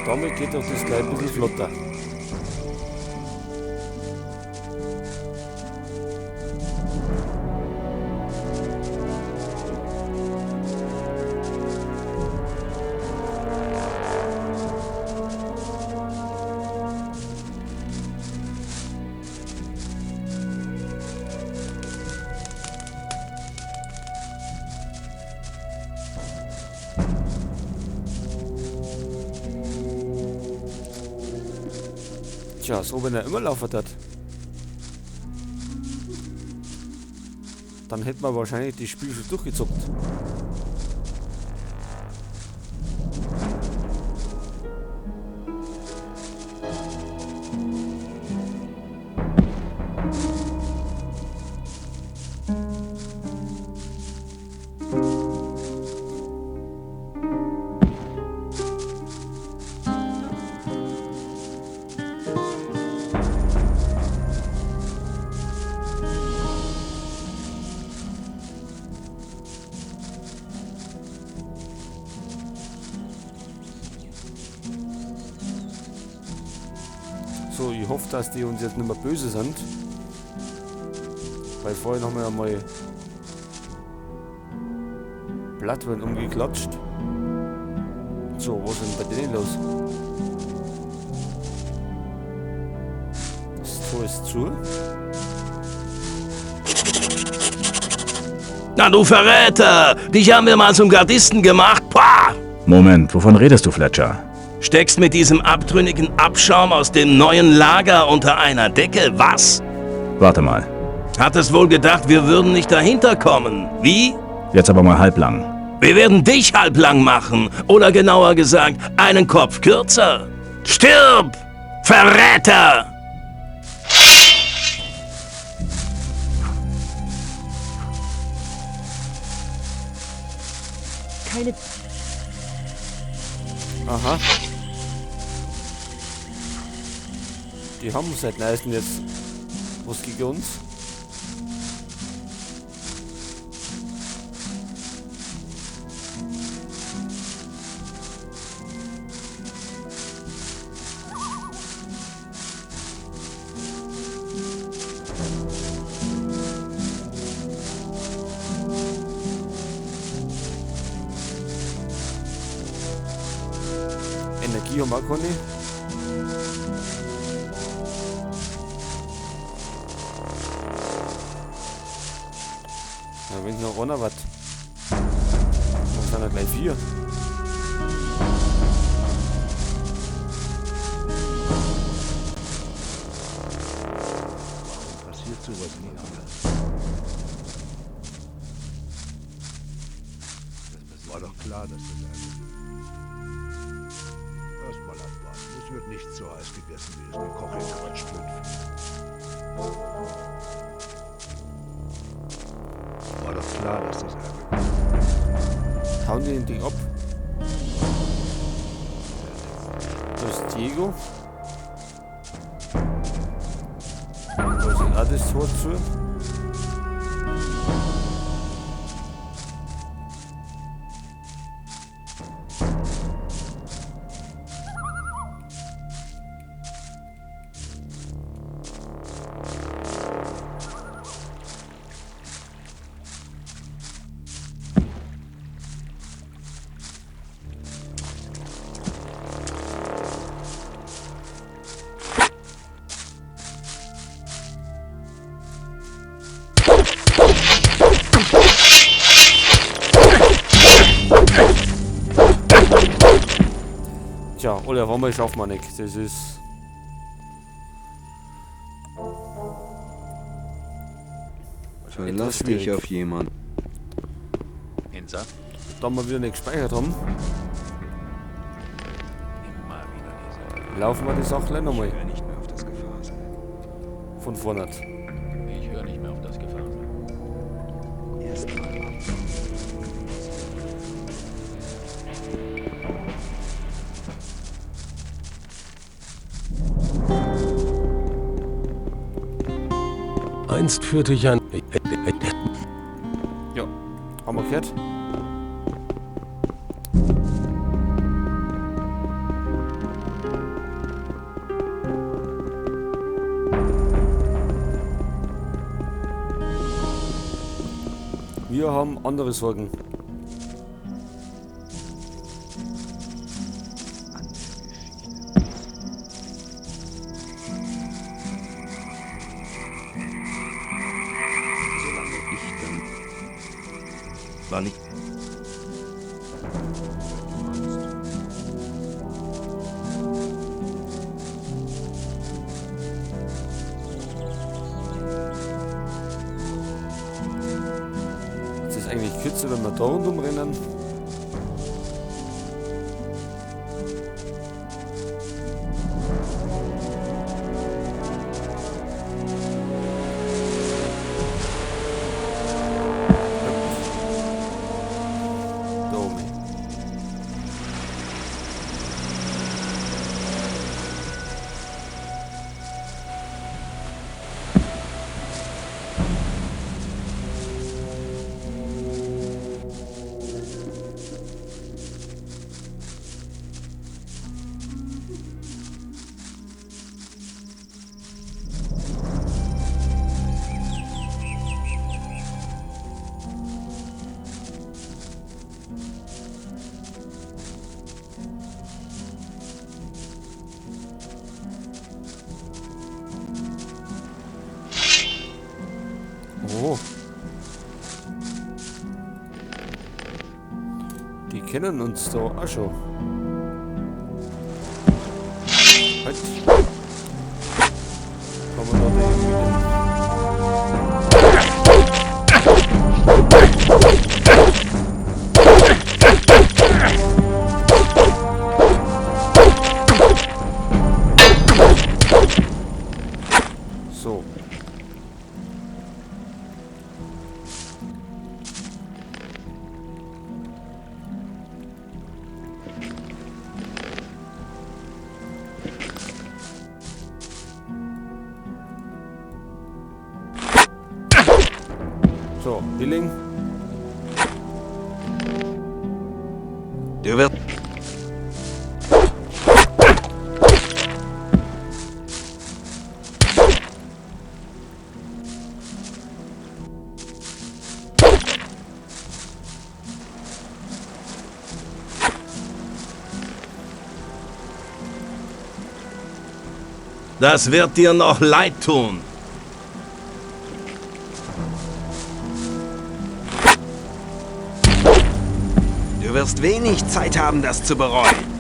Damit geht doch das gleich ein bisschen flotter. Tja, so wenn er immer laufen hat, dann hätten wir wahrscheinlich das Spiel schon durchgezockt. So, ich hoffe, dass die uns jetzt nicht mehr böse sind. Weil vorhin haben wir ja mal Blattwein umgeklatscht. So, was ist denn bei denen los? Das Tor ist zu. Na du Verräter! Dich haben wir mal zum Gardisten gemacht. Pah! Moment, wovon redest du, Fletcher? Steckst mit diesem abtrünnigen Abschaum aus dem neuen Lager unter einer Decke, was? Warte mal. Hattest wohl gedacht, wir würden nicht dahinter kommen. Wie? Jetzt aber mal halblang. Wir werden dich halblang machen. Oder genauer gesagt, einen Kopf kürzer. Stirb! Verräter! Keine... Aha. Die haben seit neuestem jetzt was gegen uns. Energie haben wir auch keine. Ja, wenn noch einer was. Dann sind ja gleich 4. Passiert sowas nie anders. Das war doch klar, dass das eine... Erstmal abwarten. Es wird nicht so heiß gegessen, wie es der Koch in Quatsch 5. War doch klar, dass das eine... Hauen die den Ding ab. Da ist Diego. Da ist auch das Tor zu. Tja, alle auf einmal schaffen wir nicht. Das ist... Verlass dich auf jemanden. Insa? Da wir wieder nicht gespeichert haben, Immer wieder diese. laufen wir die Sache nochmal Ich höre nicht mehr auf das Gefasel. von vorne. Ich höre nicht mehr auf das Gefasel. Erstmal ab. Einst führte ich ein... Ja, haben wir gehört. Wir haben andere Sorgen. Solange ich dann War nicht. Ist es eigentlich kürzer, wenn wir da rundum rennen? Da oben. Oh. Die kennen uns da auch schon. Halt. Kommen wir da irgendwie hin? So. So, Billing. Du wirst. Das wird dir noch leid tun. Du wirst wenig Zeit haben, das zu bereuen.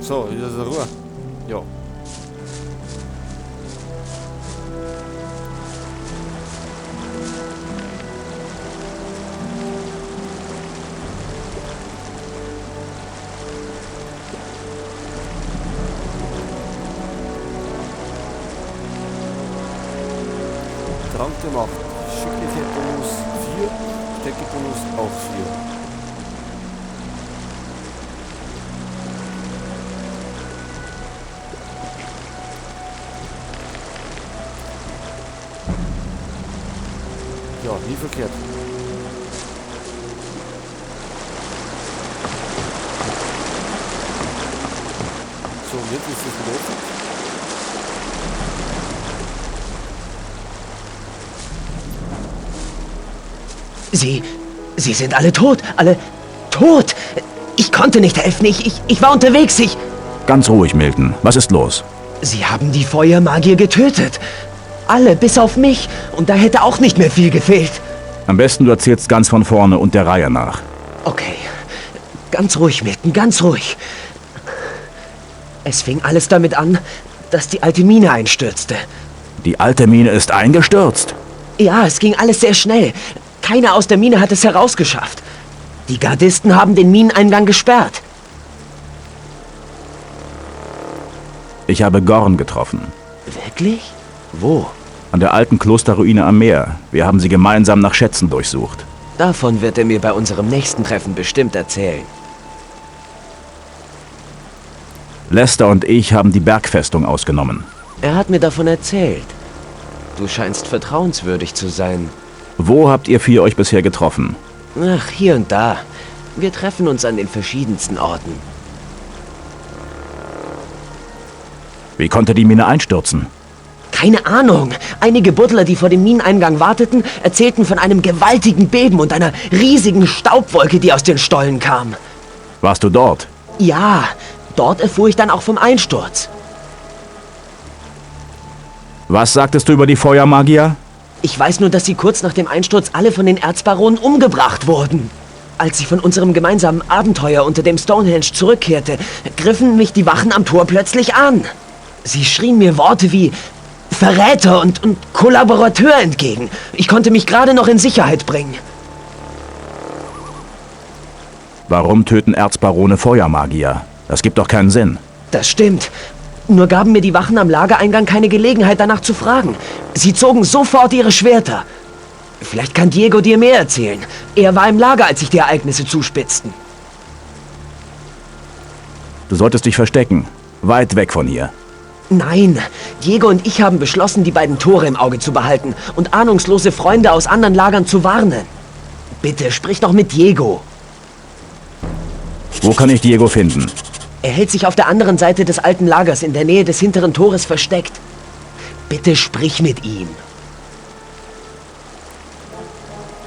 So, wieder zur Ruhe. Ja. Trank gemacht. Schicklichkeit-Bonus 4, Stärke-Bonus auch 4. Ja, nie verkehrt. So, und jetzt ist es wieder offen. Sie sind alle tot. Alle tot. Ich konnte nicht helfen. Ich war unterwegs. Ganz ruhig, Milton. Was ist los? Sie haben die Feuermagier getötet. Alle, bis auf mich. Und da hätte auch nicht mehr viel gefehlt. Am besten du erzählst ganz von vorne und der Reihe nach. Okay. Ganz ruhig, Milton, ganz ruhig. Es fing alles damit an, dass die alte Mine einstürzte. Die alte Mine ist eingestürzt. Ja, es ging alles sehr schnell. Keiner aus der Mine hat es herausgeschafft. Die Gardisten haben den Mineneingang gesperrt. Ich habe Gorn getroffen. Wirklich? Wo? An der alten Klosterruine am Meer. Wir haben sie gemeinsam nach Schätzen durchsucht. Davon wird er mir bei unserem nächsten Treffen bestimmt erzählen. Lester und ich haben die Bergfestung ausgenommen. Er hat mir davon erzählt. Du scheinst vertrauenswürdig zu sein. Wo habt ihr vier euch bisher getroffen? Ach, hier und da. Wir treffen uns an den verschiedensten Orten. Wie konnte die Mine einstürzen? Keine Ahnung. Einige Buddler, die vor dem Mineneingang warteten, erzählten von einem gewaltigen Beben und einer riesigen Staubwolke, die aus den Stollen kam. Warst du dort? Ja, dort erfuhr ich dann auch vom Einsturz. Was sagtest du über die Feuermagier? Ich weiß nur, dass sie kurz nach dem Einsturz alle von den Erzbaronen umgebracht wurden. Als ich von unserem gemeinsamen Abenteuer unter dem Stonehenge zurückkehrte, griffen mich die Wachen am Tor plötzlich an. Sie schrien mir Worte wie Verräter und Kollaborateur entgegen. Ich konnte mich gerade noch in Sicherheit bringen. Warum töten Erzbarone Feuermagier? Das gibt doch keinen Sinn. Das stimmt. Nur gaben mir die Wachen am Lagereingang keine Gelegenheit, danach zu fragen. Sie zogen sofort ihre Schwerter. Vielleicht kann Diego dir mehr erzählen. Er war im Lager, als sich die Ereignisse zuspitzten. Du solltest dich verstecken. Weit weg von hier. Nein, Diego und ich haben beschlossen, die beiden Tore im Auge zu behalten und ahnungslose Freunde aus anderen Lagern zu warnen. Bitte, sprich doch mit Diego. Wo kann ich Diego finden? Er hält sich auf der anderen Seite des alten Lagers in der Nähe des hinteren Tores versteckt. Bitte sprich mit ihm.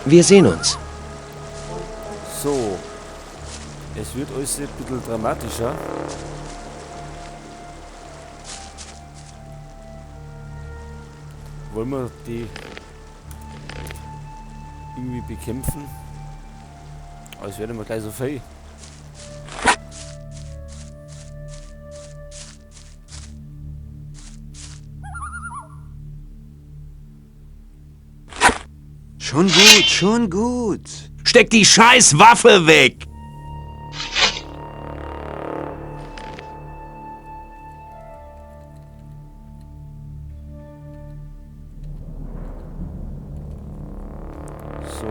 Wir sehen uns. So. Es wird alles ein bisschen dramatischer. Wollen wir die irgendwie bekämpfen? Aber es werden wir gleich so viel. Schon gut, schon gut. Steck die scheiß Waffe weg! So.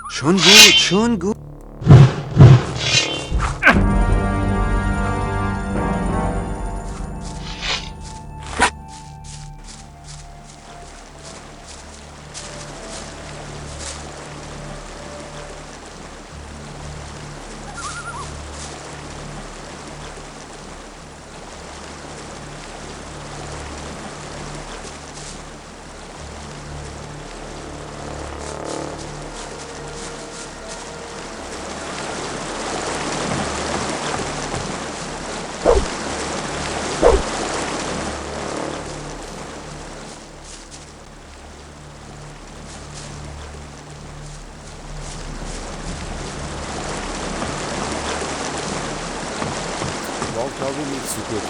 Schon gut, schon gut. War, glaube ich, nicht so gut.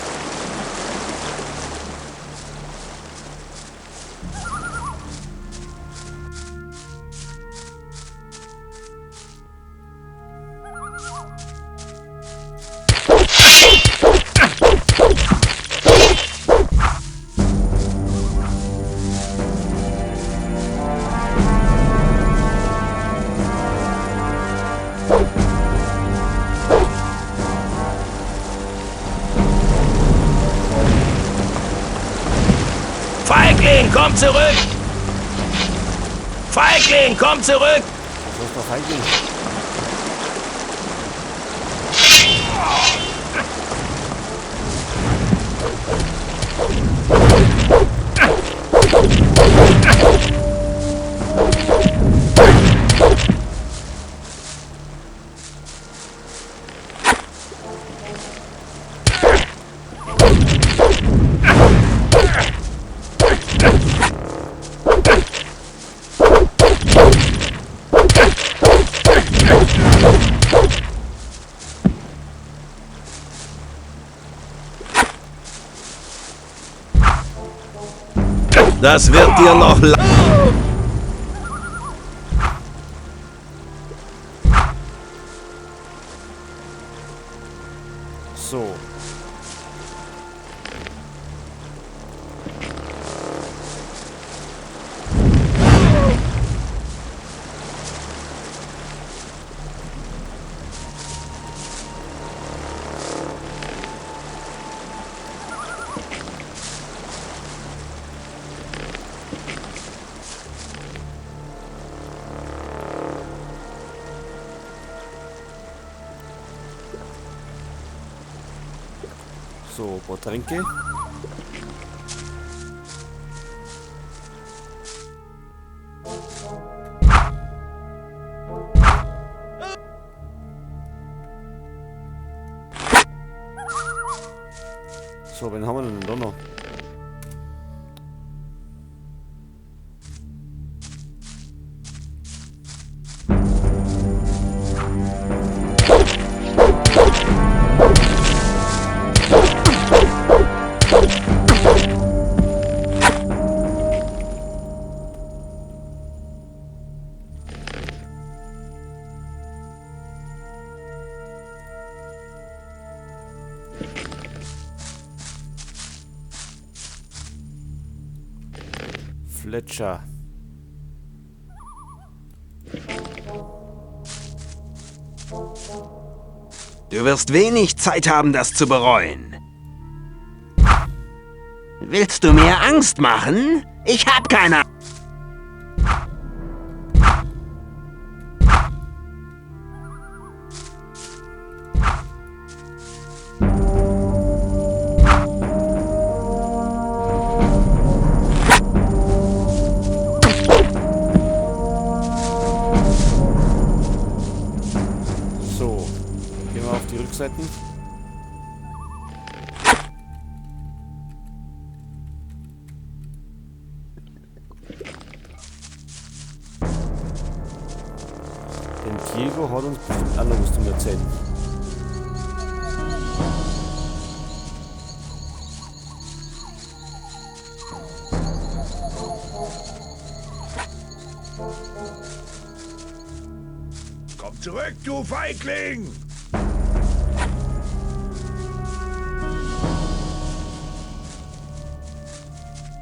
Feigling, komm zurück! Feigling, komm zurück! Was ist doch eigentlich? Das wird dir noch So, ein paar Tränke. So, wen haben wir denn da noch? Fletcher. Du wirst wenig Zeit haben, das zu bereuen. Willst du mir Angst machen? Ich hab keine. So, gehen wir auf die Rückseiten. Denn Diego hat uns bestimmt auch noch was zu erzählen. Komm zurück, du Feigling!